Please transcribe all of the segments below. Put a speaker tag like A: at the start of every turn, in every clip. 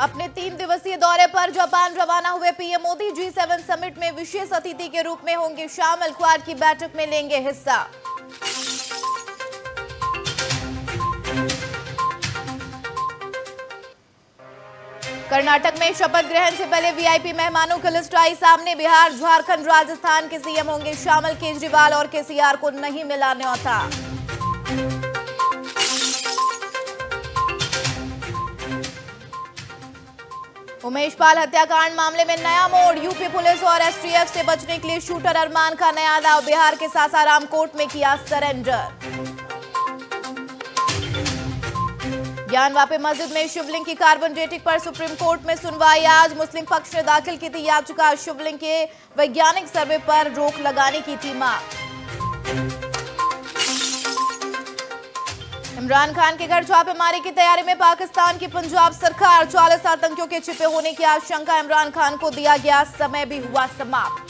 A: अपने 3 दिवसीय दौरे पर जापान रवाना हुए पीएम मोदी G7 समिट में विशेष अतिथि के रूप में होंगे शामिल। क्वाड की बैठक में लेंगे हिस्सा। कर्नाटक में शपथ ग्रहण से पहले वीआईपी मेहमानों की लिस्ट आई सामने। बिहार, झारखंड, राजस्थान के सीएम होंगे शामिल। केजरीवाल और केसीआर को नहीं मिला न्योता। उमेश पाल हत्याकांड मामले में नया मोड़। यूपी पुलिस और एसटीएफ से बचने के लिए शूटर अरमान का नया दाव। बिहार के सासाराम कोर्ट में किया सरेंडर। ज्ञान वापी मस्जिद में शिवलिंग की कार्बन डेटिंग पर सुप्रीम कोर्ट में सुनवाई आज। मुस्लिम पक्ष ने दाखिल की थी याचिका। शिवलिंग के वैज्ञानिक सर्वे पर रोक लगाने की थी मांग। इमरान खान के घर छापेमारी की तैयारी में पाकिस्तान की पंजाब सरकार। 40 आतंकियों के छिपे होने की आशंका। इमरान खान को दिया गया समय भी हुआ समाप्त।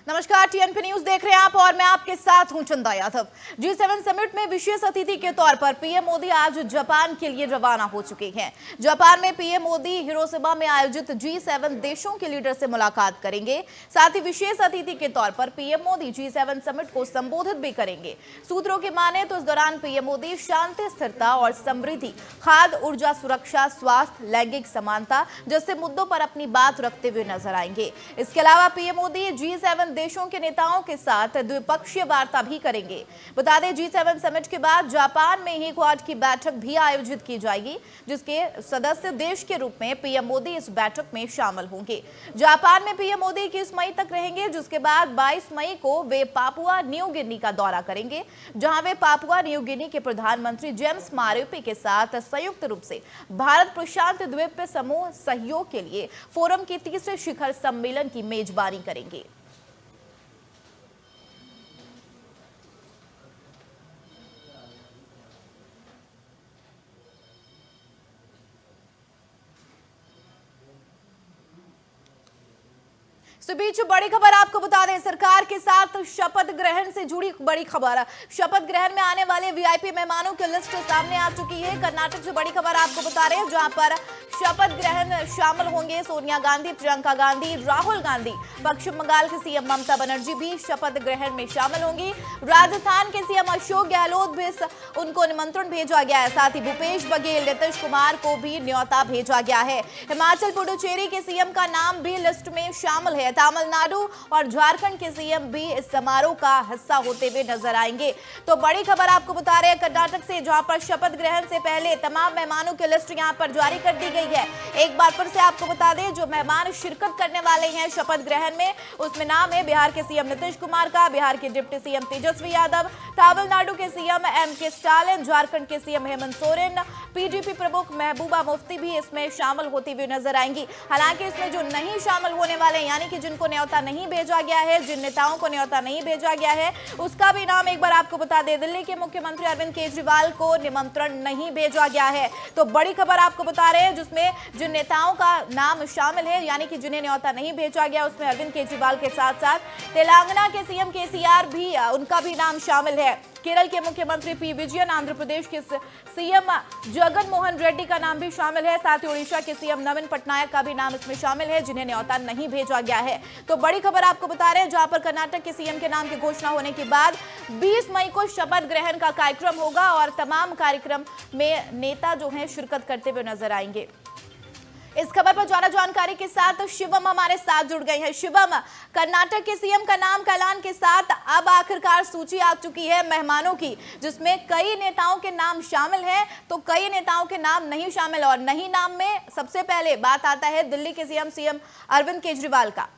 A: नमस्कार, टीएनपी न्यूज देख रहे हैं आप और मैं आपके साथ हूं चंदा यादव। G7 समिट में विशेष अतिथि के तौर पर पीएम मोदी आज जापान के लिए रवाना हो चुके हैं। जापान में पीएम मोदी हिरोशिमा में आयोजित G7 देशों के लीडर से मुलाकात करेंगे। साथ ही विशेष अतिथि के तौर पर पीएम मोदी G7 समिट को संबोधित भी करेंगे। सूत्रों की माने तो इस दौरान पीएम मोदी शांति, स्थिरता और समृद्धि, खाद्य, ऊर्जा सुरक्षा, स्वास्थ्य, लैंगिक समानता जैसे मुद्दों पर अपनी बात रखते हुए नजर आएंगे। इसके अलावा पीएम मोदी G7 देशों के नेताओं के साथ द्विपक्षीय वार्ता भी करेंगे। बता दें, G7 समिट के बाद जापान में ही क्वाड की बैठक भी आयोजित की जाएगी, जिसके सदस्य देश के रूप में पीएम मोदी इस बैठक में शामिल होंगे। जापान में पीएम मोदी 21 मई तक रहेंगे, जिसके बाद 22 मई को वे पापुआ न्यू गिनी का दौरा करेंगे, जहां वे पापुआ न्यू गिनी के प्रधानमंत्री जेम्स मारेपे के साथ संयुक्त रूप से भारत प्रशांत द्वीप समूह सहयोग के लिए फोरम के तीसरे शिखर सम्मेलन की मेजबानी करेंगे। इस बीच बड़ी खबर आपको बता दें, सरकार के साथ शपथ ग्रहण से जुड़ी बड़ी खबर। शपथ ग्रहण में आने वाले वीआईपी मेहमानों की लिस्ट सामने आ चुकी है। कर्नाटक से बड़ी खबर आपको बता रहे हैं, जहां पर शपथ ग्रहण शामिल होंगे सोनिया गांधी, प्रियंका गांधी, राहुल गांधी। पश्चिम बंगाल के सीएम ममता बनर्जी भी शपथ ग्रहण में शामिल होंगी। राजस्थान के सीएम अशोक गहलोत भी उनको निमंत्रण भेजा गया है। साथ ही भूपेश बघेल, नीतीश कुमार को भी न्योता भेजा गया है। हिमाचल पुडुचेरी के सीएम का नाम भी लिस्ट में शामिल है। तमिलनाडु और झारखंड के सीएम भी इस समारोह का हिस्सा होते हुए नजर आएंगे। तो बड़ी खबर आपको बता रहे हैं कर्नाटक से, जहां पर शपथ ग्रहण से पहले तमाम मेहमानों की लिस्ट यहां पर जारी कर दी गई है। एक बार फिर से आपको बता दें, जो मेहमान शिरकत करने वाले हैं शपथ ग्रहण में, उसमें नाम है बिहार के सीएम नीतीश कुमार का, बिहार के डिप्टी सीएम तेजस्वी यादव, तमिलनाडु के सीएम एमके स्टालिन, झारखंड के सीएम हेमंत सोरेन, पीडीपी प्रमुख महबूबा मुफ्ती भी इसमें शामिल होती हुई नजर आएंगी। हालांकि इसमें जो नहीं शामिल होने वाले, यानी कि जिनको न्योता नहीं भेजा गया है, जिन नेताओं को न्योता नहीं भेजा गया है, उसका भी नाम एक बार आपको बता दें, दिल्ली के मुख्यमंत्री अरविंद केजरीवाल को निमंत्रण नहीं भेजा गया है। तो बड़ी खबर आपको बता रहे हैं, जिसमें जिन नेताओं का नाम शामिल है, यानी कि जिन्हें न्योता नहीं भेजा गया, उसमें अरविंद केजरीवाल के साथ साथ तेलंगाना के सीएम केसीआर भी, उनका भी नाम शामिल है। केरल के मुख्यमंत्री पी विजयन, आंध्र प्रदेश के सीएम जगन मोहन रेड्डी का नाम भी शामिल है। साथ ही उड़ीसा के सीएम नवीन पटनायक का भी नाम इसमें शामिल है, जिन्हें न्योता नहीं भेजा गया है। तो बड़ी खबर आपको बता रहे हैं, जहां पर कर्नाटक के सीएम के नाम की घोषणा होने के बाद 20 मई को शपथ ग्रहण का कार्यक्रम होगा और तमाम कार्यक्रम में नेता जो है शिरकत करते हुए नजर आएंगे। इस खबर पर ज्यादा जानकारी के साथ शिवम हमारे साथ जुड़ गए हैं। शिवम, कर्नाटक के सीएम का नाम का ऐलान के साथ अब आखिरकार सूची आ चुकी है मेहमानों की, जिसमें कई नेताओं के नाम शामिल हैं, तो कई नेताओं के नाम नहीं शामिल। और नहीं नाम में सबसे पहले बात आता है दिल्ली के सीएम अरविंद केजरीवाल का।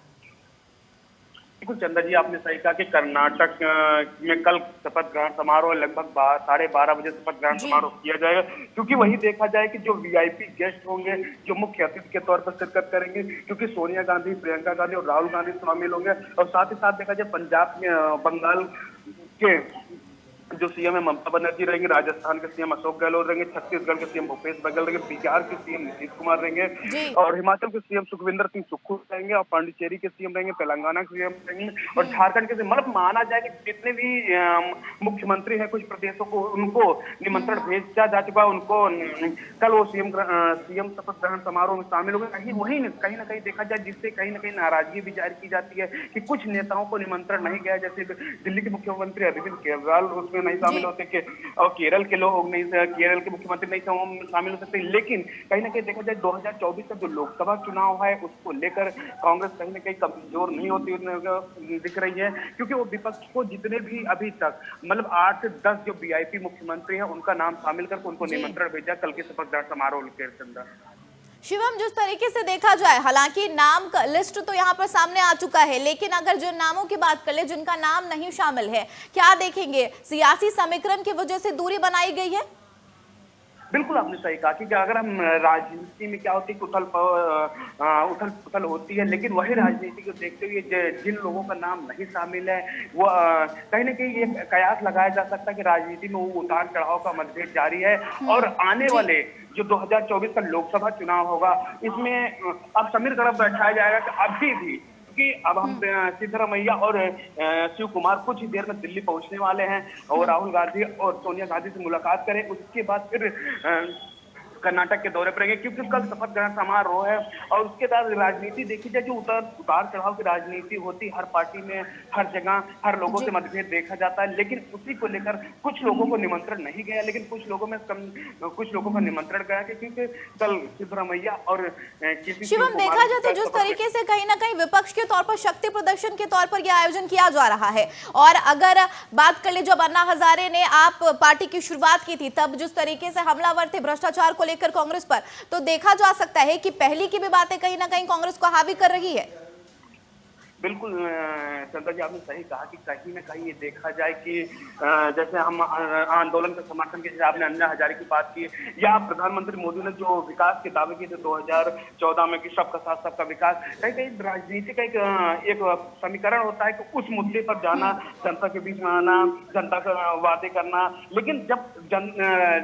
B: बिल्कुल चंदा जी, आपने सही कहा कि कर्नाटक में कल शपथ ग्रहण समारोह लगभग 12:30 बजे शपथ ग्रहण समारोह किया जाएगा, क्योंकि वही देखा जाए कि जो वीआईपी गेस्ट होंगे, जो मुख्य अतिथि के तौर पर शिरकत करेंगे, क्योंकि सोनिया गांधी, प्रियंका गांधी और राहुल गांधी शामिल होंगे। और साथ ही साथ देखा जाए पंजाब में बंगाल के जो सीएम है ममता बनर्जी रहेंगे, राजस्थान के सीएम अशोक गहलोत रहेंगे, छत्तीसगढ़ के सीएम भूपेश बघेल रहेंगे, बिहार के सीएम नीतीश कुमार रहेंगे
A: जी।
B: और हिमाचल के सीएम सुखविंदर सिंह सुक्खू रहेंगे और पांडिचेरी के सीएम रहेंगे, तेलंगाना के सीएम रहेंगे और झारखंड के मतलब माना जाए कि जितने भी मुख्यमंत्री हैं कुछ प्रदेशों को उनको निमंत्रण भेजा जा चुका है। उनको कल वो सीएम शपथ ग्रहण समारोह में शामिल हो गए। कहीं ना कहीं देखा जाए जिससे कहीं ना कहीं नाराजगी भी जाहिर की जाती है कि कुछ नेताओं को निमंत्रण नहीं गया, जैसे दिल्ली के मुख्यमंत्री अरविंद केजरीवाल उसमें नहीं शामिल होते और केरल के लोग नहीं, केरल के मुख्यमंत्री नहीं शामिल हो सकते। लेकिन कहीं ना कहीं देखा जाए 2024 का जो लोकसभा चुनाव है उसको लेकर कांग्रेस कहीं ना कहीं कमजोर नहीं होती दिख रही है, क्योंकि वो विपक्ष को जितने भी अभी तक मतलब 8 से 10 जो वीआईपी मुख्यमंत्री हैं उनका नाम शामिल करके उनको निमंत्रण भेजा कल के शपथ ग्रहण समारोह के अंदर।
A: शिवम, जिस तरीके से देखा जाए, हालांकि नाम का लिस्ट तो यहाँ पर सामने आ चुका है, लेकिन अगर जिन नामों की बात कर ले जिनका नाम नहीं शामिल है, क्या देखेंगे सियासी समीकरण की वजह से दूरी बनाई गई है?
B: बिल्कुल आपने सही कहा कि अगर हम राजनीति में क्या होती है उथल पुथल होती है, लेकिन वही राजनीति को देखते हुए जिन लोगों का नाम नहीं शामिल है वो कहीं ना कहीं ये कयास लगाया जा सकता है कि राजनीति में वो उतार चढ़ाव का मतभेद जारी है और आने वाले जो 2024 का लोकसभा चुनाव होगा इसमें अब समीर गर्भ बैठाया जाएगा कि अभी भी कि अब हम सिद्धरामैया और शिव कुमार कुछ ही देर में दिल्ली पहुंचने वाले हैं और राहुल गांधी और सोनिया गांधी से मुलाकात करें, उसके बाद फिर कर्नाटक के दौरे पर रहेंगे, क्योंकि कल शपथ ग्रहण समारोह है और उसके बाद राजनीति देखी जाए जो उतार चढ़ाव की राजनीति होती हर पार्टी में हर जगह हर लोगों से मतभेद देखा जाता है, लेकिन उसी को लेकर कुछ लोगों को निमंत्रण नहीं गया, लेकिन कुछ लोगों का निमंत्रण गया क्योंकि कल सिद्धरामैया और
A: शिवम, देखा जाए तो जिस तरीके से कहीं ना कहीं विपक्ष के तौर पर शक्ति प्रदर्शन के तौर पर यह आयोजन किया जा रहा है और अगर बात कर ले जब अन्ना हजारे ने आप पार्टी की शुरुआत की थी तब जिस तरीके से हमलावर थे भ्रष्टाचार को लेकर कांग्रेस पर, तो देखा जा सकता है कि पहली की भी बातें कहीं ना कहीं कांग्रेस को हावी कर रही है।
B: बिल्कुल चंद्र जी आपने सही कहा कि कहीं ना कहीं ये देखा जाए कि जैसे हम आंदोलन के समर्थन के जैसे आपने अन्ना हजारे की बात की या प्रधानमंत्री मोदी ने जो विकास के दावे किए थे 2014 में कि सबका साथ सबका विकास, कहीं कहीं राजनीति का एक समीकरण होता है कि उस मुद्दे पर जाना, जनता के बीच में आना, जनता का वादे करना, लेकिन जब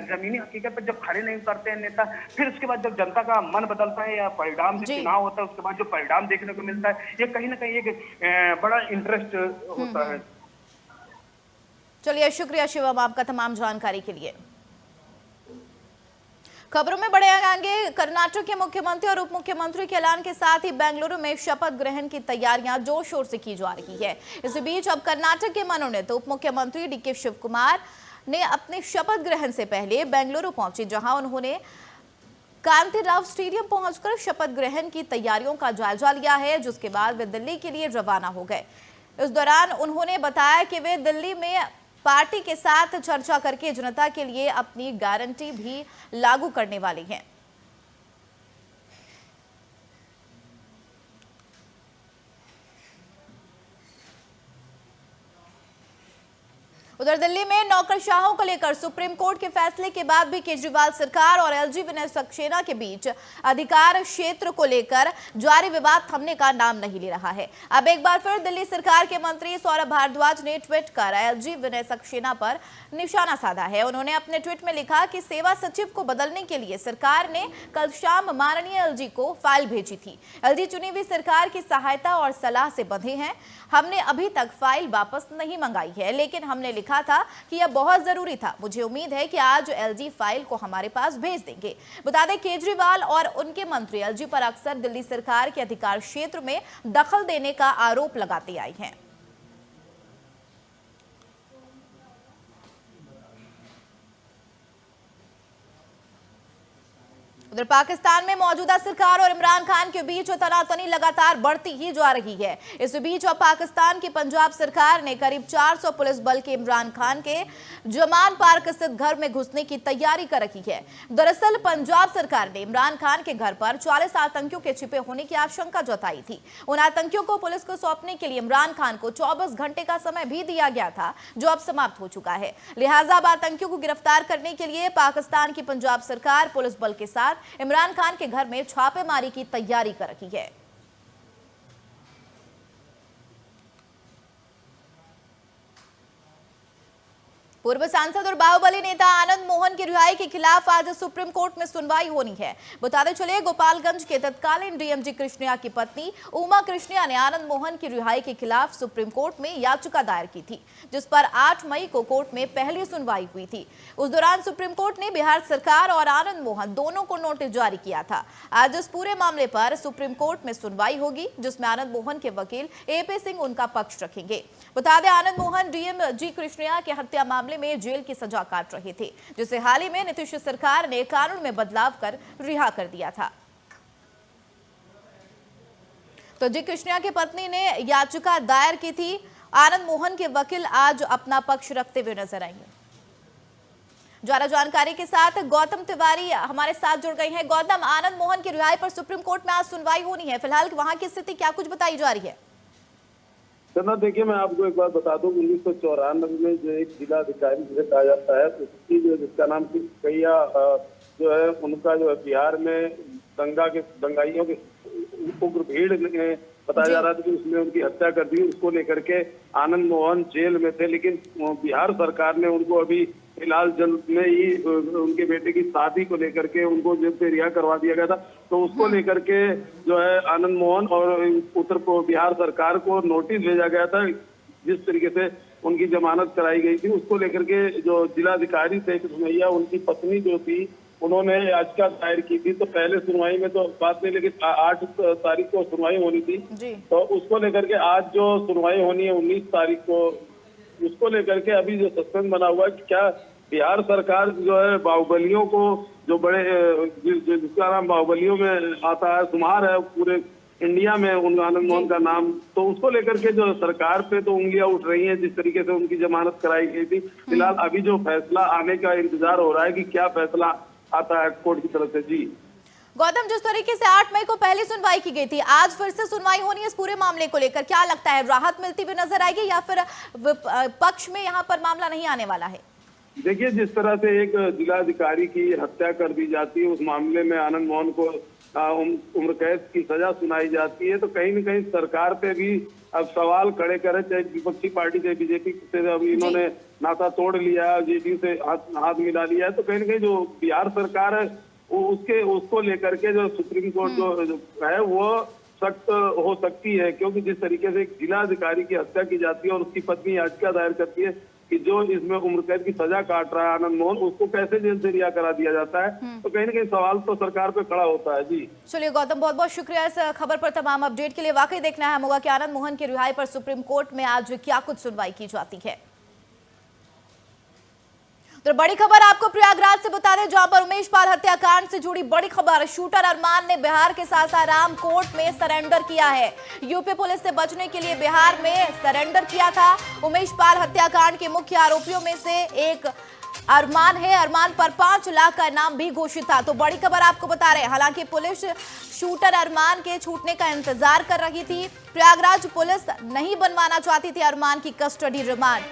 B: जमीनी हकीकत पर जब खड़े नहीं उतरते हैं नेता, फिर उसके बाद जब जनता का मन बदलता है या परिणाम जो चुनाव होता है उसके बाद जो परिणाम देखने को मिलता है ये कहीं ना कहीं एक बड़ा इंटरेस्ट होता है।
A: चलिए, शुक्रिया शिवम आपका तमाम जानकारी के लिए। खबरों में बढ़े आगे, कर्नाटक के मुख्यमंत्री और उप मुख्यमंत्री के ऐलान के साथ ही बेंगलुरु में शपथ ग्रहण की तैयारियां जोर शोर से की जा रही है। इस बीच अब कर्नाटक के मनोनीत उप मुख्यमंत्री डीके शिव कुमार ने अपने शपथ ग्रहण से पहले बेंगलुरु पहुंचे, जहां उन्होंने कांतिराव स्टेडियम पहुंचकर शपथ ग्रहण की तैयारियों का जायजा लिया है, जिसके बाद वे दिल्ली के लिए रवाना हो गए। इस दौरान उन्होंने बताया कि वे दिल्ली में पार्टी के साथ चर्चा करके जनता के लिए अपनी गारंटी भी लागू करने वाली हैं। उधर दिल्ली में नौकरशाहों को लेकर सुप्रीम कोर्ट के फैसले के बाद भी केजरीवाल सरकार और एलजी विनय सक्सेना के बीच अधिकार क्षेत्र को लेकर जारी विवाद थमने का नाम नहीं ले रहा है। अब एक बार फिर दिल्ली सरकार के मंत्री सौरभ भारद्वाज ने ट्वीट कर एलजी विनय सक्सेना पर निशाना साधा है। उन्होंने अपने ट्वीट में लिखा कि सेवा सचिव को बदलने के लिए सरकार ने कल शाम माननीय एलजी को फाइल भेजी थी। एलजी चुनी हुई सरकार की सहायता और सलाह से बंधे हैं। हमने अभी तक फाइल वापस नहीं मंगाई है, लेकिन हमने लिखा था कि यह बहुत जरूरी था। मुझे उम्मीद है कि आज एलजी फाइल को हमारे पास भेज देंगे। बता दें, केजरीवाल और उनके मंत्री एलजी पर अक्सर दिल्ली सरकार के अधिकार क्षेत्र में दखल देने का आरोप लगाते आए हैं। उधर पाकिस्तान में मौजूदा सरकार और इमरान खान के बीच तनातनी लगातार बढ़ती ही जा रही है। इस बीच अब पाकिस्तान की पंजाब सरकार ने करीब 400 पुलिस बल के इमरान खान के जमान पार्क स्थित घर में घुसने की तैयारी कर रही है। दरअसल पंजाब सरकार ने इमरान खान के घर पर 40 आतंकियों के छिपे होने की आशंका जताई थी। उन आतंकियों को पुलिस को सौंपने के लिए इमरान खान को 24 घंटे का समय भी दिया गया था, जो अब समाप्त हो चुका है। लिहाजा अब आतंकियों को गिरफ्तार करने के लिए पाकिस्तान की पंजाब सरकार पुलिस बल के साथ इमरान खान के घर में छापेमारी की तैयारी कर रही है। पूर्व सांसद और बाहुबली नेता आनंद मोहन की रिहाई के खिलाफ आज सुप्रीम कोर्ट में सुनवाई होनी है। बताते चले गोपालगंज के तत्कालीन डीएमजी कृष्णया की पत्नी उमा कृष्णया ने आनंद मोहन की रिहाई के खिलाफ सुप्रीम कोर्ट में याचिका दायर की थी, जिस पर 8 मई को कोर्ट में पहली सुनवाई हुई थी। उस दौरान सुप्रीम कोर्ट ने बिहार सरकार और आनंद मोहन दोनों को नोटिस जारी किया था। आज इस पूरे मामले पर सुप्रीम कोर्ट में सुनवाई होगी, जिसमें आनंद मोहन के वकील एपी सिंह उनका पक्ष रखेंगे। बता दें, आनंद मोहन डीएमजी कृष्णया के हत्या मामले में जेल की सजा काट रहे थे, जिसे हाल ही में नीतीश सरकार ने कानून में बदलाव कर रिहा कर दिया था। तो जी कृष्णया की पत्नी ने याचिका दायर की थी। आनंद मोहन के वकील आज अपना पक्ष रखते हुए नजर आएंगे। ज्यादा जानकारी के साथ गौतम तिवारी हमारे साथ जुड़ गए हैं। गौतम, आनंद मोहन की रिहाई पर सुप्रीम कोर्ट में आज सुनवाई होनी है, फिलहाल वहां की स्थिति क्या कुछ बताई जा रही है?
C: चंदा, देखिए मैं आपको एक बात बता दूं, 1994 में जो एक जिला अधिकारी जिसे कहा जाता है, उसकी जो जिसका नाम कैया जो है, उनका जो है बिहार में दंगाइयों के उग्र भीड़ में बताया जा रहा था कि उसने उनकी हत्या कर दी। उसको लेकर के आनंद मोहन जेल में थे, लेकिन बिहार सरकार ने उनको अभी फिलहाल जल्द में ही उनके बेटे की शादी को लेकर के उनको जेल से रिहा करवा दिया गया था। तो उसको लेकर के जो है आनंद मोहन और बिहार सरकार को नोटिस भेजा गया था। जिस तरीके से उनकी जमानत कराई गई थी, उसको लेकर के जो जिलाधिकारी थे कृष्णया, उनकी पत्नी जो थी, उन्होंने याचिका दायर की थी। तो पहले सुनवाई में तो बात नहीं, लेकिन 8 तारीख को सुनवाई होनी थी जी। तो उसको लेकर के आज जो सुनवाई होनी है 19 तारीख को, उसको लेकर के अभी जो सस्पेंस बना हुआ है कि क्या बिहार सरकार जो है बाहुबलियों को, जो बड़े जिसका नाम बाहुबलियों में आता है, शुमार है पूरे इंडिया में उन आनंद मोहन का नाम, तो उसको लेकर के जो सरकार पे तो उंगलियां उठ रही हैं, जिस तरीके से उनकी जमानत कराई गई थी। फिलहाल अभी जो फैसला आने का इंतजार हो रहा है कि क्या फैसला आता है कोर्ट की तरफ से। जी
A: गौतम, जिस तरीके से 8 मई को पहली सुनवाई की गई थी, आज फिर से सुनवाई होनी है इस पूरे मामले को लेकर, क्या लगता है राहत मिलती हुई नजर आएगी या फिर पक्ष में यहाँ पर मामला नहीं आने वाला है?
C: देखिए, जिस तरह से एक जिलाधिकारी की हत्या कर दी जाती है, उस मामले में आनंद मोहन को उम्र कैद की सजा सुनाई जाती है, तो कहीं न कहीं सरकार पे भी अब सवाल खड़े करे, चाहे विपक्षी पार्टी चाहे बीजेपी से अब इन्होंने नाता तोड़ लिया, जेडीयू से हाथ मिला लिया है, तो कहीं न कहीं जो बिहार सरकार है उसको लेकर के जो सुप्रीम कोर्ट जो है वो सख्त हो सकती है। क्योंकि जिस तरीके से एक जिलाधिकारी की हत्या की जाती है और उसकी पत्नी याचिका दायर करती है कि जो इसमें उम्र कैद की सजा काट रहा है आनंद मोहन, उसको कैसे जेल से रिहा करा दिया जाता है, तो कहीं ना कहीं सवाल तो सरकार पे खड़ा होता है। जी
A: चलिए गौतम, बहुत बहुत शुक्रिया इस खबर पर तमाम अपडेट के लिए। वाकई देखना है होगा कि आनंद मोहन की रिहाई पर सुप्रीम कोर्ट में आज क्या कुछ सुनवाई की जाती है। तो बड़ी खबर आपको प्रयागराज से बता दें, जहां पर उमेश पाल हत्याकांड से जुड़ी बड़ी खबर। शूटर अरमान ने बिहार के सासाराम कोर्ट में सरेंडर किया है। यूपी पुलिस से बचने के लिए बिहार में सरेंडर किया था। उमेश पाल हत्याकांड के मुख्य आरोपियों में से एक अरमान है। अरमान पर 5 लाख का इनाम भी घोषित था। तो बड़ी खबर आपको बता रहे हैं, हालांकि पुलिस शूटर अरमान के छूटने का इंतजार कर रही थी। प्रयागराज पुलिस नहीं बनवाना चाहती थी अरमान की कस्टडी रिमांड।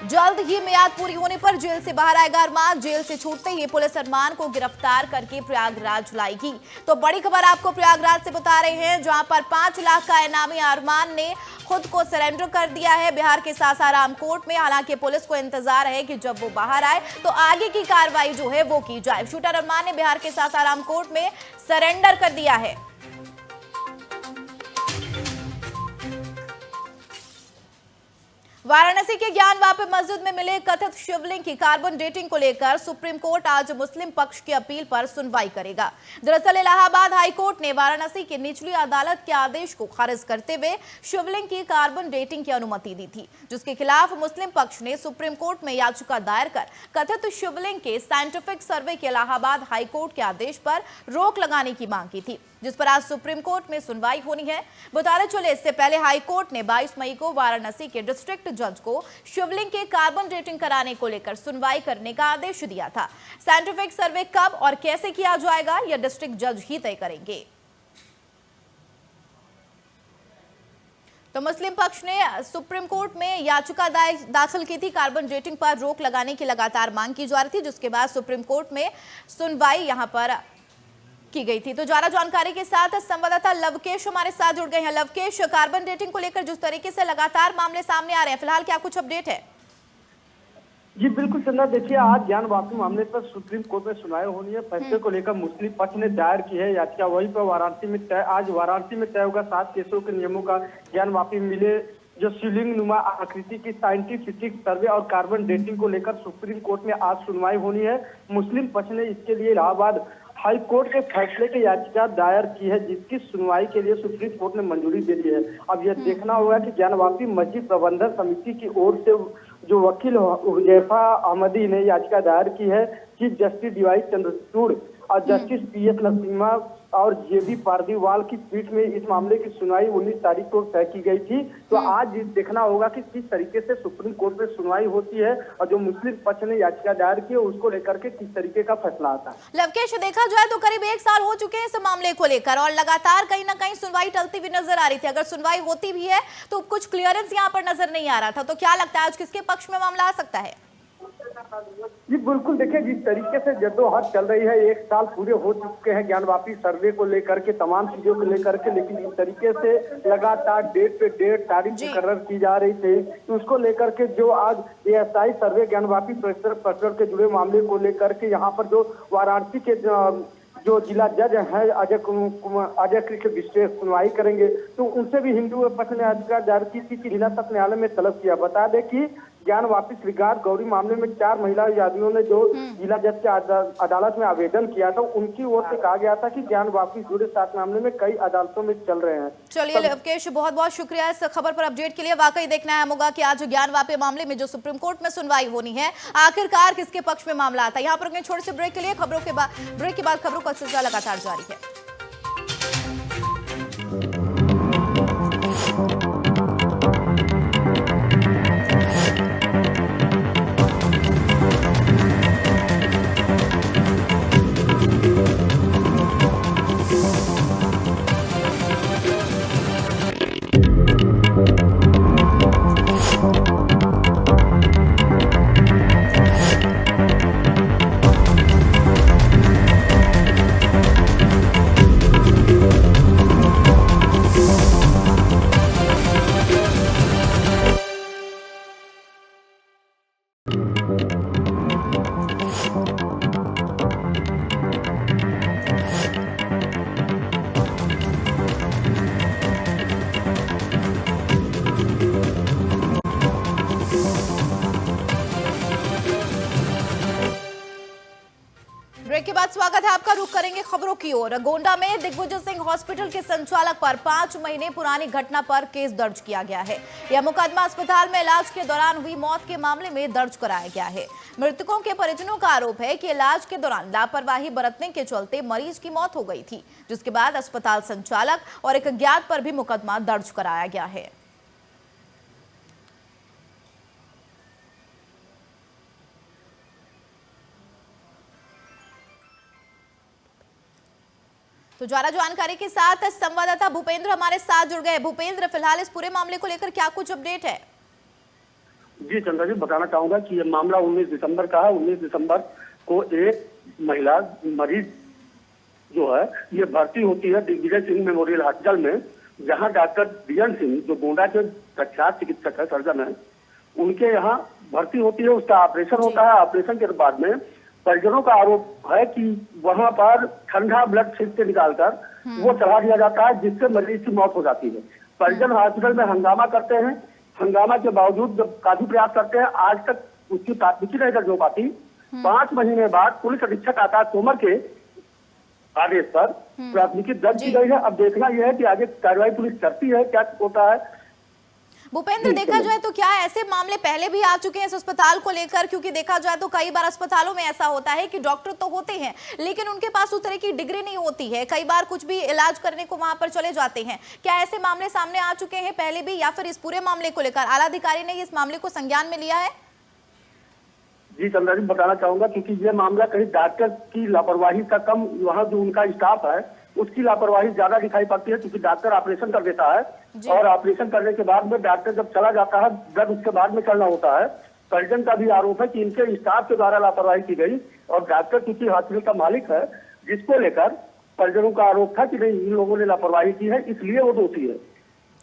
A: जल्द ही मियाद पूरी होने पर जेल से बाहर आएगा अरमान। जेल से छूटते ही पुलिस अरमान को गिरफ्तार करके प्रयागराज लाएगी। तो बड़ी खबर आपको प्रयागराज से बता रहे हैं, जहां पर 5 लाख का इनामी अरमान ने खुद को सरेंडर कर दिया है बिहार के सासाराम कोर्ट में। हालांकि पुलिस को इंतजार है कि जब वो बाहर आए तो आगे की कार्रवाई जो है वो की जाए। शूटर अरमान ने बिहार के सासाराम कोर्ट में सरेंडर कर दिया है। वाराणसी के ज्ञान वापी मस्जिद में मिले कथित शिवलिंग की कार्बन डेटिंग को लेकर सुप्रीम कोर्ट आज मुस्लिम पक्ष की अपील पर सुनवाई करेगा। दरअसल इलाहाबाद हाई कोर्ट ने वाराणसी की निचली अदालत के आदेश को खारिज करते हुए शिवलिंग की कार्बन डेटिंग की अनुमति दी थी, जिसके खिलाफ मुस्लिम पक्ष ने सुप्रीम कोर्ट में याचिका दायर कर कथित शिवलिंग के साइंटिफिक सर्वे के इलाहाबाद हाई कोर्ट के आदेश पर रोक लगाने की मांग की थी, जिस पर आज सुप्रीम कोर्ट में सुनवाई होनी है। बताते चले, इससे पहले हाई कोर्ट ने 22 मई को वाराणसी के डिस्ट्रिक्ट जज को शिवलिंग के कार्बन डेटिंग कराने को लेकर सुनवाई करने का आदेश दिया था। साइंटिफिक सर्वे कब और कैसे किया जाएगा यह डिस्ट्रिक्ट जज ही तय करेंगे। तो मुस्लिम पक्ष ने सुप्रीम कोर्ट में याचिका दाखिल की थी। कार्बन डेटिंग पर रोक लगाने की लगातार मांग की जा रही थी, जिसके बाद सुप्रीम कोर्ट में सुनवाई यहां पर की गई थी। तो ज्यादा जानकारी के साथ संवाददाता लवकेश हमारे साथ जुड़ गए हैं। लवकेश, कार्बन डेटिंग को लेकर जिस तरीके से लगातार मामले सामने आ रहे हैं, फिलहाल क्या कुछ अपडेट है?
D: जी बिल्कुल चंदा, देखिए आज ज्ञान वापसी मामले पर सुप्रीम कोर्ट में सुनवाई होनी है। फैसले को लेकर मुस्लिम पक्ष ने दायर की है याचिका। वहीं पर वाराणसी में आज वाराणसी में तय होगा 7 केसों के नियमों का ज्ञान वापसी मिले जो शिवलिंग नुमा आकृति की साइंटिफिक सर्वे और कार्बन डेटिंग को लेकर सुप्रीम कोर्ट में आज सुनवाई होनी है। मुस्लिम पक्ष ने इसके लिए इलाहाबाद हाई कोर्ट के फैसले की याचिका दायर की है, जिसकी सुनवाई के लिए सुप्रीम कोर्ट ने मंजूरी दे दी है। अब यह देखना होगा कि ज्ञान वापसी मस्जिद प्रबंधन समिति की ओर से जो वकील हुजैफा अहमदी ने याचिका दायर की है, चीफ जस्टिस डीवाई चंद्रचूड़ और जस्टिस पीएस नरसिम्हा और जेबी पारदीवाल की पीठ में इस मामले की सुनवाई 19 तारीख को तय की गई थी। तो आज देखना होगा कि किस तरीके से सुप्रीम कोर्ट में सुनवाई होती है और जो मुस्लिम पक्ष ने याचिका दायर की है उसको लेकर के किस तरीके का फैसला आता है।
A: लवकेश, देखा जाए तो करीब 1 साल हो चुके हैं इस मामले को लेकर और लगातार कहीं ना कहीं सुनवाई टलती हुई नजर आ रही थी। अगर सुनवाई होती भी है तो कुछ क्लियरेंस यहाँ पर नजर नहीं आ रहा था। तो क्या लगता है आज किसके पक्ष में मामला आ सकता है?
D: जी बिल्कुल, देखिए जिस तरीके से जद्दोजहद चल रही है, 1 साल पूरे हो चुके हैं ज्ञान वापसी सर्वे को लेकर के, तमाम चीजों को लेकर के, लेकिन इस तरीके से लगातार डेट पे डेट तारीख मुकर्रर की जा रही थी। तो उसको लेकर के जो आज एएसआई सर्वे ज्ञान वापसी परिसर के जुड़े मामले को लेकर के यहाँ पर जो वाराणसी के जो जिला जज है अजय कृष्ण विश्वेश सुनवाई करेंगे। तो उनसे भी हिंदू पक्ष ने याचिका दायर की थी कि जिला सत्र न्यायालय में तलब किया। बता दें कि ज्ञान वापसी श्रीगाद गौरी मामले में 4 महिला आदमियों ने जो जिला जज के अदालत में आवेदन किया था, उनकी ओर से कहा गया था कि ज्ञान वापसी जुड़े 7 मामले में कई अदालतों में चल रहे हैं।
A: चलिए लवकेश, बहुत बहुत शुक्रिया इस खबर पर अपडेट के लिए। वाकई देखना है होगा कि आज ज्ञान वापसी मामले में जो सुप्रीम कोर्ट में सुनवाई होनी है, आखिरकार किसके पक्ष में मामला आता है। यहाँ पर छोटे से ब्रेक के लिए ब्रेक के बाद खबरों का सिलसिला लगातार जारी है। ब्रेक के बाद स्वागत है आपका। रुख करेंगे खबरों की ओर। गोंडा में दिग्विजय सिंह हॉस्पिटल के संचालक पर 5 महीने पुरानी घटना पर केस दर्ज किया गया है। यह मुकदमा अस्पताल में इलाज के दौरान हुई मौत के मामले में दर्ज कराया गया है। मृतकों के परिजनों का आरोप है कि इलाज के दौरान लापरवाही बरतने के चलते मरीज की मौत हो गई थी, जिसके बाद अस्पताल संचालक और एक अज्ञात पर भी मुकदमा दर्ज कराया गया है। तो ज्यादा जानकारी के साथ संवाददाता भूपेंद्र हमारे साथ जुड़ गए। भूपेंद्र, फिलहाल इस पूरे मामले को लेकर क्या कुछ अपडेट है?
C: जी चंद्रा जी, बताना चाहूंगा कि यह मामला 19 दिसंबर का है। 19 दिसंबर को एक महिला मरीज जो है ये भर्ती होती है दिग्विजय सिंह मेमोरियल हॉस्पिटल में, जहां डॉक्टर बीएन सिंह जो गोंडा के प्रख्यात चिकित्सक है, सर्जन है, उनके यहाँ भर्ती होती है। उसका ऑपरेशन होता है। ऑपरेशन के बाद में परिजनों का आरोप है कि वहां पर ठंडा ब्लड सीट से निकालकर वो चढ़ा दिया जाता है, जिससे मरीज की मौत हो जाती है। परिजन हॉस्पिटल में हंगामा करते हैं। हंगामा के बावजूद जब काफी प्रयास करते हैं, आज तक उसकी प्राथमिकी नहीं दर्ज हो पाती। 5 महीने बाद पुलिस अधीक्षक आकाश तोमर के आदेश पर प्राथमिकी दर्ज की गई है। अब देखना यह है कि आगे कार्रवाई पुलिस करती है, क्या होता है।
A: भूपेंद्र, देखा जाए तो क्या ऐसे मामले पहले भी आ चुके हैं इस अस्पताल को लेकर? क्योंकि देखा जाए तो कई बार अस्पतालों में ऐसा होता है कि डॉक्टर तो होते हैं लेकिन उनके पास उस तरह की डिग्री नहीं होती है। कई बार कुछ भी इलाज करने को वहां पर चले जाते हैं। क्या ऐसे मामले सामने आ चुके हैं पहले भी, या फिर इस पूरे मामले को लेकर आला अधिकारी ने इस मामले को संज्ञान में लिया है?
C: जी चंद्रा जी, बताना चाहूंगा क्योंकि ये मामला कहीं डॉक्टर की लापरवाही का कम, वहाँ जो उनका स्टाफ है उसकी लापरवाही ज्यादा दिखाई पड़ती है। क्योंकि डॉक्टर ऑपरेशन कर देता है और ऑपरेशन करने के बाद में डॉक्टर जब चला जाता है, जब उसके बाद में चलना होता है। परिजन का भी आरोप है कि इनके स्टाफ के द्वारा लापरवाही की गई और डॉक्टर क्योंकि हॉस्पिटल का मालिक है, जिसको लेकर परिजनों का आरोप था कि नहीं, इन लोगों ने लापरवाही की है, इसलिए वो दोषी है।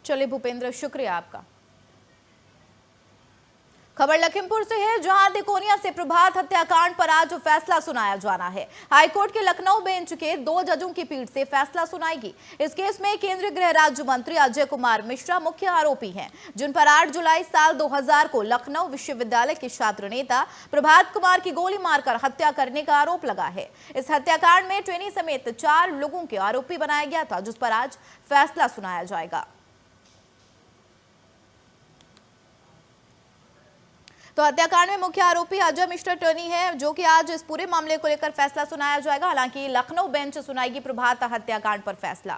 A: चलिए भूपेंद्र, शुक्रिया आपका। खबर लखीमपुर से है, जहां तिकोनिया से प्रभात हत्याकांड पर आज फैसला सुनाया जाना है। हाईकोर्ट के लखनऊ बेंच के 2 जजों की पीठ से फैसला सुनाएगी। इस केस में केंद्रीय गृह राज्य मंत्री अजय कुमार मिश्रा मुख्य आरोपी हैं, जिन पर 8 जुलाई साल 2000 को लखनऊ विश्वविद्यालय के छात्र नेता प्रभात कुमार की गोली मारकर हत्या करने का आरोप लगा है। इस हत्याकांड में ट्रेनी समेत 4 लोगों के आरोपी बनाया गया था, जिस पर आज फैसला सुनाया जाएगा। तो हत्याकांड में मुख्य आरोपी अजय मिश्रा टर्नी है, जो कि आज इस पूरे मामले को लेकर फैसला सुनाया जाएगा। हालांकि लखनऊ बेंच सुनाएगी प्रभात हत्याकांड पर फैसला।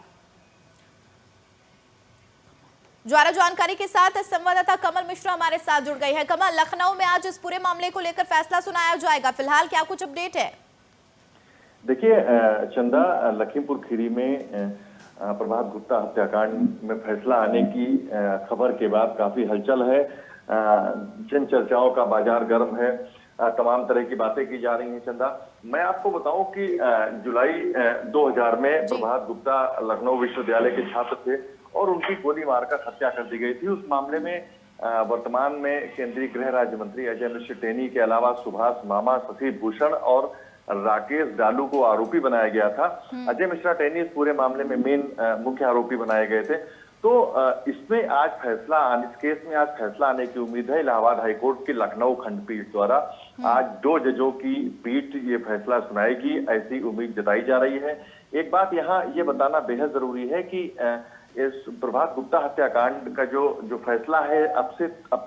A: ज्यादा जानकारी के साथ संवाददाता कमल मिश्रा हमारे साथ जुड़ गई है। कमल, लखनऊ में आज इस पूरे मामले को लेकर फैसला सुनाया जाएगा, फिलहाल क्या कुछ अपडेट है?
E: देखिए चंदा, लखीमपुर खीरी में प्रभात गुप्ता हत्याकांड में फैसला आने की खबर के बाद काफी हलचल है। जन चर्चाओं का बाजार गर्म है, तमाम तरह की बातें की जा रही हैं। चंदा, मैं आपको बताऊं कि जुलाई 2000 में प्रभात गुप्ता लखनऊ विश्वविद्यालय के छात्र थे और उनकी गोली मारकर हत्या कर दी गई थी। उस मामले में वर्तमान में केंद्रीय गृह राज्य मंत्री अजय मिश्रा टेनी के अलावा सुभाष मामा, शशि भूषण और राकेश डालू को आरोपी बनाया गया था। अजय मिश्रा टेनी इस पूरे मामले में मेन मुख्य आरोपी बनाए गए थे। तो इसमें आज फैसला इस केस में आज फैसला आने की उम्मीद है। इलाहाबाद हाईकोर्ट की लखनऊ खंडपीठ द्वारा आज 2 जजों की पीठ ये फैसला सुनाएगी, ऐसी उम्मीद जताई जा रही है। एक बात यहाँ ये बताना बेहद जरूरी है कि इस प्रभात गुप्ता हत्याकांड का जो फैसला है अब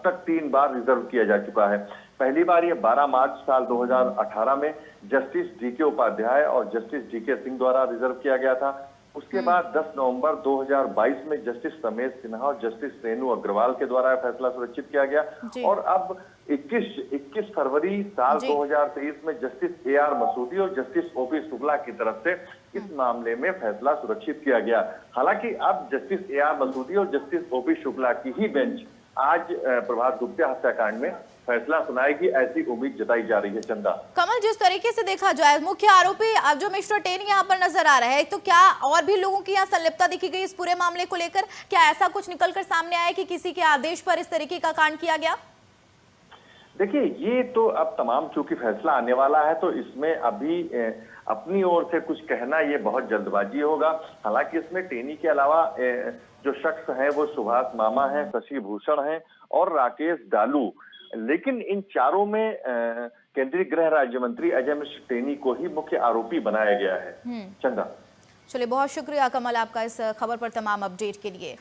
E: तक 3 बार रिजर्व किया जा चुका है। पहली बार ये 12 मार्च साल 2018 में जस्टिस डीके उपाध्याय और जस्टिस डीके सिंह द्वारा रिजर्व किया गया था। उसके बाद 10 नवंबर 2022 में जस्टिस रमेश सिन्हा और जस्टिस रेणु अग्रवाल के द्वारा फैसला सुरक्षित किया गया और अब 21 फरवरी साल 2023 में जस्टिस AR मसूदी और जस्टिस OP शुक्ला की तरफ से इस मामले में फैसला सुरक्षित किया गया। हालांकि अब जस्टिस AR मसूदी और जस्टिस OP शुक्ला की ही बेंच आज प्रभात गुप्ता हत्याकांड में फैसला सुनाएगी, ऐसी उम्मीद जताई जा रही है। चंदा,
A: कमल, जिस तरीके से देखा जाए मुख्य आरोपी अजय मिश्रा टेनी यहाँ पर नजर आ रहा है, तो क्या और भी लोगों की यहाँ संलिप्तता दिखी गई इस पूरे मामले को लेकर? क्या ऐसा कुछ निकलकर सामने आया कि किसी के आदेश पर इस तरीके का कांड किया गया?
E: देखिए, ये तो अब तमाम चूंकि फैसला आने वाला है तो इसमें अभी अपनी ओर से कुछ कहना ये बहुत जल्दबाजी होगा। हालांकि इसमें टेनी के अलावा जो शख्स हैं वो सुभाष मामा हैं, शशि भूषण हैं और राकेश डालू, लेकिन इन चारों में केंद्रीय गृह राज्य मंत्री अजय मिश्रा टेनी को ही मुख्य आरोपी बनाया गया है। चंदा,
A: चलिए, बहुत शुक्रिया कमल आपका इस खबर पर तमाम अपडेट के लिए।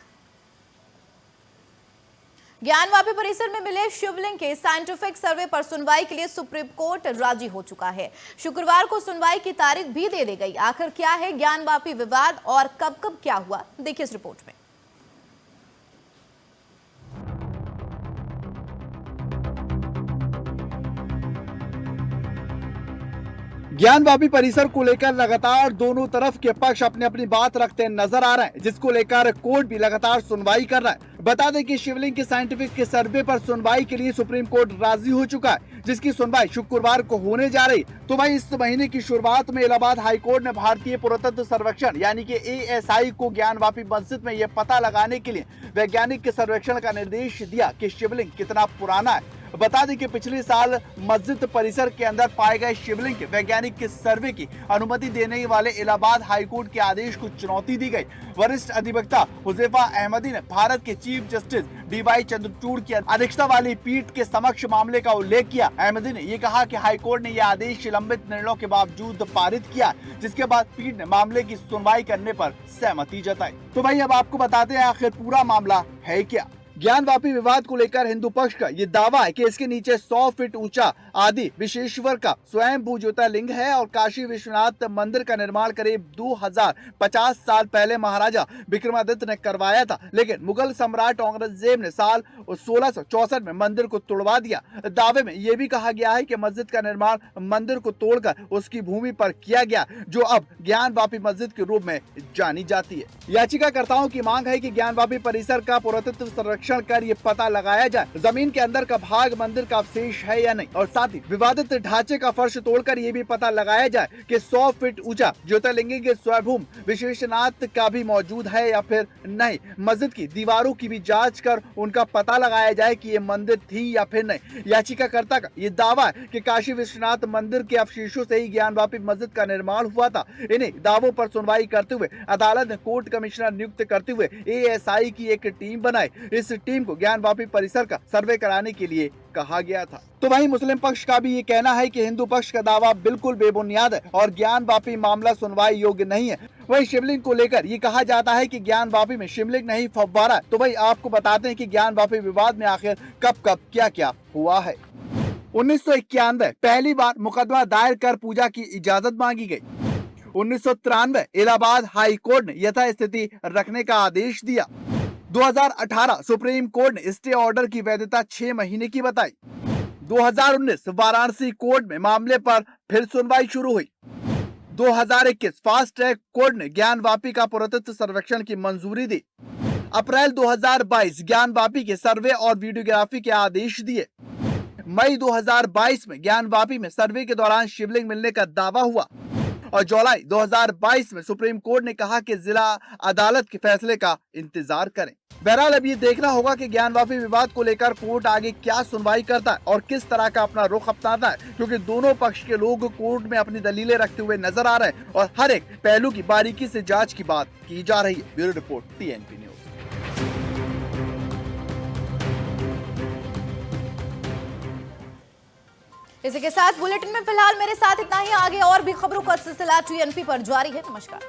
A: ज्ञानवापी परिसर में मिले शिवलिंग के साइंटिफिक सर्वे पर सुनवाई के लिए सुप्रीम कोर्ट राजी हो चुका है। शुक्रवार को सुनवाई की तारीख भी दे दी गई। आखिर क्या है ज्ञानवापी विवाद और कब कब क्या हुआ, देखिए इस रिपोर्ट में।
F: ज्ञानवापी परिसर को लेकर लगातार दोनों तरफ के पक्ष अपनी अपनी बात रखते नजर आ रहे हैं, जिसको लेकर कोर्ट भी लगातार सुनवाई कर रहा है। बता दें कि शिवलिंग के साइंटिफिक के सर्वे पर सुनवाई के लिए सुप्रीम कोर्ट राजी हो चुका है, जिसकी सुनवाई शुक्रवार को होने जा रही। तो भाई, इस महीने की शुरुआत में इलाहाबाद हाईकोर्ट ने भारतीय पुरातत्व सर्वेक्षण यानी कि ASI को ज्ञानवापी मस्जिद में यह पता लगाने के लिए वैज्ञानिक के सर्वेक्षण का निर्देश दिया कि शिवलिंग कितना पुराना है। बता दें कि पिछले साल मस्जिद परिसर के अंदर पाए गए शिवलिंग के वैज्ञानिक के सर्वे की अनुमति देने वाले इलाहाबाद हाईकोर्ट के आदेश को चुनौती दी गई। वरिष्ठ अधिवक्ता हुजैफा अहमदी ने भारत के चीफ जस्टिस DY चंद्रचूड़ की अध्यक्षता वाली पीठ के समक्ष मामले का उल्लेख किया। अहमदी ने यह कहा कि हाईकोर्ट ने यह आदेश लंबित निर्णयों के बावजूद पारित किया, जिसके बाद पीठ ने मामले की सुनवाई करने पर सहमति जताई। तो भाई, अब आपको बताते हैं आखिर पूरा मामला है क्या। ज्ञानवापी विवाद को लेकर हिंदू पक्ष का ये दावा है कि इसके नीचे 100 फीट ऊंचा आदि विश्वेश्वर का स्वयं भू ज्योतिर्लिंग है और काशी विश्वनाथ मंदिर का निर्माण करीब 2050 साल पहले महाराजा विक्रमादित्य ने करवाया था, लेकिन मुगल सम्राट औरंगजेब ने साल 1664 में मंदिर को तोड़वा दिया। दावे में यह भी कहा गया है कि मस्जिद का निर्माण मंदिर को तोड़कर उसकी भूमि पर किया गया, जो अब ज्ञानवापी मस्जिद के रूप में जानी जाती है। याचिकाकर्ताओं की मांग है कि ज्ञानवापी परिसर का पुरातत्व संरक्षण सर्वेक्षण कर ये पता लगाया जाए जमीन के अंदर का भाग मंदिर का अवशेष है या नहीं, और साथ ही विवादित ढांचे का फर्श तोड़कर ये भी पता लगाया जाए कि 100 फीट ऊंचा ज्योतिर्लिंग स्वयंभू विश्वेशनाथ का भी मौजूद है या फिर नहीं। मस्जिद की दीवारों की भी जांच कर उनका पता लगाया जाए कि ये मंदिर थी या फिर नहीं। याचिकाकर्ता का ये दावा है कि काशी विश्वनाथ मंदिर के अवशेषों से ही ज्ञानवापी मस्जिद का निर्माण हुआ था। इन्हीं दावों पर सुनवाई करते हुए अदालत ने कोर्ट कमिश्नर नियुक्त करते हुए ASI की एक टीम बनाई। इस टीम को ज्ञानवापी परिसर का सर्वे कराने के लिए कहा गया था। तो वहीं मुस्लिम पक्ष का भी ये कहना है कि हिंदू पक्ष का दावा बिल्कुल बेबुनियाद है और ज्ञानवापी मामला सुनवाई योग्य नहीं है। वहीं शिवलिंग को लेकर ये कहा जाता है कि ज्ञानवापी में शिवलिंग नहीं फव्वारा। तो वही आपको बताते हैं कि ज्ञानवापी विवाद में आखिर कब क्या क्या हुआ है। 1991 पहली बार मुकदमा दायर कर पूजा की इजाजत मांगी गई। 1993 इलाहाबाद हाई कोर्ट ने यथास्थिति रखने का आदेश दिया। 2018 सुप्रीम कोर्ट ने स्टे ऑर्डर की वैधता 6 महीने की बताई। 2019 वाराणसी कोर्ट में मामले पर फिर सुनवाई शुरू हुई। 2021 फास्ट ट्रैक कोर्ट ने ज्ञानवापी का पुरातत्व सर्वेक्षण की मंजूरी दी। अप्रैल 2022 ज्ञानवापी के सर्वे और वीडियोग्राफी के आदेश दिए। मई 2022 में ज्ञानवापी में सर्वे के दौरान शिवलिंग मिलने का दावा हुआ और जुलाई 2022 में सुप्रीम कोर्ट ने कहा कि जिला अदालत के फैसले का इंतजार करें। बहरहाल अब ये देखना होगा कि ज्ञानवापी विवाद को लेकर कोर्ट आगे क्या सुनवाई करता है और किस तरह का अपना रुख अपनाता है, क्योंकि दोनों पक्ष के लोग कोर्ट में अपनी दलीलें रखते हुए नजर आ रहे हैं और हर एक पहलू की बारीकी से जांच की बात की जा रही है। Bureau report TNP news.
A: इसी के साथ बुलेटिन में फिलहाल मेरे साथ इतना ही। आगे और भी खबरों का सिलसिला TNP पर जारी है। नमस्कार।